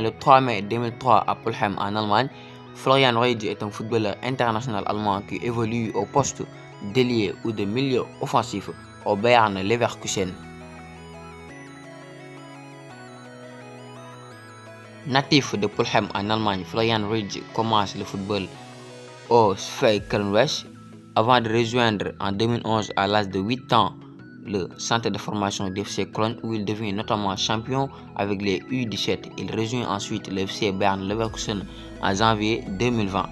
le 3 mai 2003 à Pulheim en Allemagne. Florian Ruijs est un footballeur international allemand qui évolue au poste d'ailier ou de milieu offensif au Bayern Leverkusen. Natif de Pulheim en Allemagne, Florian Ruijs commence le football au Sveikkenweg avant de rejoindre en 2011 à l'âge de 8 ans le centre de formation du FC Cologne où il devient notamment champion avec les U17. Il rejoint ensuite le FC Bayern Leverkusen en janvier 2020.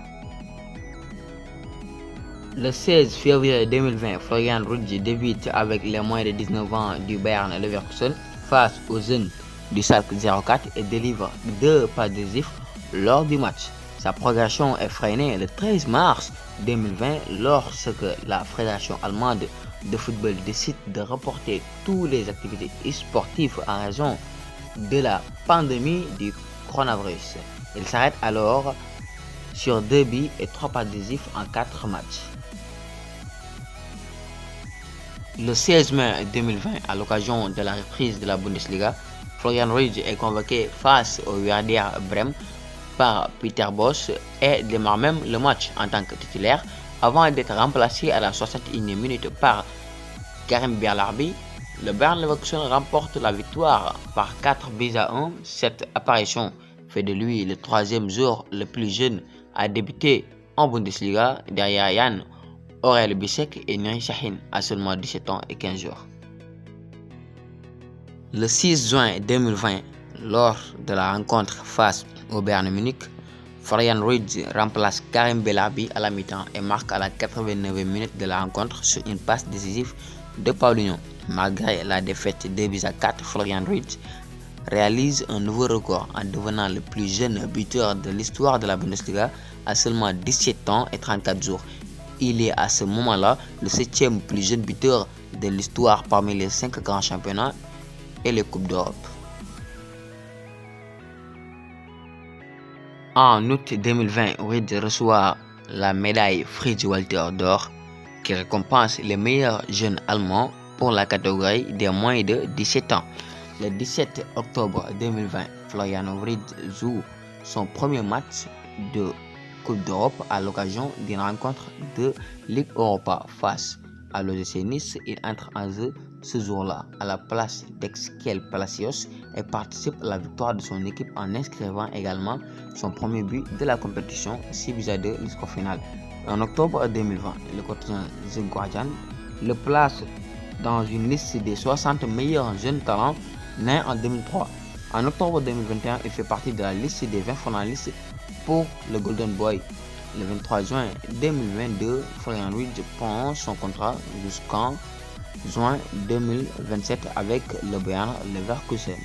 Le 16 février 2020, Florian Ruijs débute avec les moins de 19 ans du Bayern Leverkusen face aux jeunes du Schalke 04 et délivre 2 passes décisives lors du match. Sa progression est freinée le 13 mars 2020 lorsque la Fédération allemande de football décide de reporter toutes les activités sportives en raison de la pandémie du coronavirus. Il s'arrête alors sur 2 buts et 3 passes décisives en 4 matchs. Le 16 mai 2020, à l'occasion de la reprise de la Bundesliga, Florian Ruijs est convoqué face au Werder Bremen par Peter Bosz et démarre même le match en tant que titulaire avant d'être remplacé à la 61e minute par Karim Berlarbi. Le Bayern Leverkusen remporte la victoire par 4 buts à 1. Cette apparition fait de lui le 3e joueur le plus jeune à débuter en Bundesliga derrière Jan Aurel Bisek et Nuri Sahin à seulement 17 ans et 15 jours. Le 6 juin 2020, lors de la rencontre face au Bayern Munich, Florian Ruijs remplace Karim Berlarbi à la mi-temps et marque à la 89e minute de la rencontre sur une passe décisive de Paulinho. Malgré la défaite 2 buts à 4, Florian Ruijs réalise un nouveau record en devenant le plus jeune buteur de l'histoire de la Bundesliga à seulement 17 ans et 34 jours. Il est à ce moment-là le 7e plus jeune buteur de l'histoire parmi les 5 grands championnats et les Coupes d'Europe. En août 2020, Ruijs reçoit la médaille Fritz Walter d'or qui récompense les meilleurs jeunes allemands pour la catégorie des moins de 17 ans. Le 17 octobre 2020, Florian Ruijs joue son premier match de Coupe d'Europe à l'occasion d'une rencontre de Ligue Europa face à l'OGC Nice. Il entre en jeu ce jour-là à la place d'Ezequiel Palacios et participe à la victoire de son équipe en inscrivant également son premier but de la compétition, 6 buts à 2 jusqu'au final. En octobre 2020, le quotidien The Guardian le place dans une liste des 60 meilleurs jeunes talents nés en 2003. En octobre 2021, il fait partie de la liste des 20 finalistes pour le Golden Boy. Le 23 juin 2022, Florian Ruijs prend son contrat jusqu'en juin 2027 avec le Bayern Leverkusen.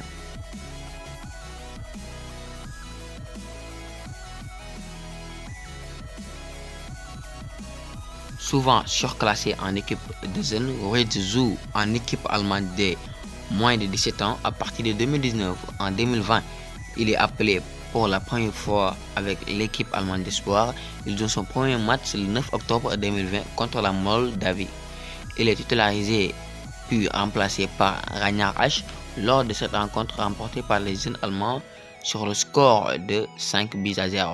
Souvent surclassé en équipe de jeunes, Ruijs joue en équipe allemande des moins de 17 ans à partir de 2019. En 2020, il est appelé pour la première fois avec l'équipe allemande d'espoir. Il joue son premier match le 9 octobre 2020 contre la Moldavie. Il est titularisé puis remplacé par Ragnar Asch lors de cette rencontre remportée par les jeunes Allemands sur le score de 5 buts à 0.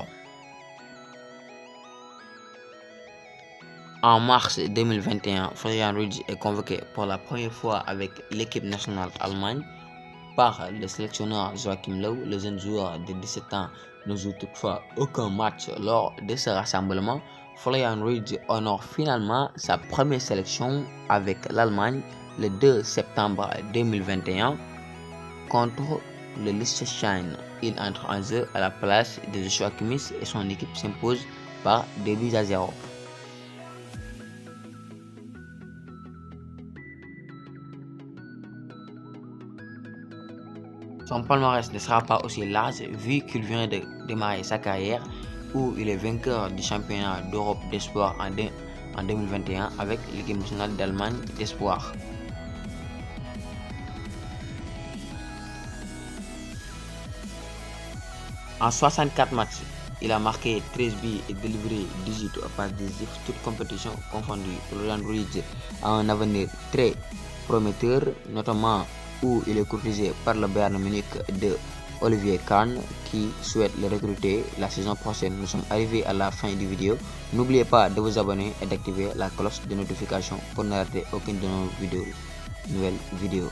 En mars 2021, Florian Ruijs est convoqué pour la première fois avec l'équipe nationale allemande par le sélectionneur Joachim Löw. Le jeune joueur de 17 ans ne joue toutefois aucun match lors de ce rassemblement. Florian Ruijs honore finalement sa première sélection avec l'Allemagne le 2 septembre 2021 contre le Liechtenstein. Il entre en jeu à la place de Joshua Kimmich et son équipe s'impose par 2 buts à 0. Son palmarès ne sera pas aussi large vu qu'il vient de démarrer sa carrière où il est vainqueur du championnat d'Europe d'espoir en 2021 avec l'équipe nationale d'Allemagne d'espoir. En 64 matchs, il a marqué 13 buts et délivré 18 passes décisives, toutes compétitions confondues. Florian Ruijs a un avenir très prometteur, notamment où il est courtisé par le Bayern Munich de Olivier Kahn qui souhaite le recruter la saison prochaine. Nous sommes arrivés à la fin du vidéo. N'oubliez pas de vous abonner et d'activer la cloche de notification pour ne rater aucune de nos nouvelles vidéos.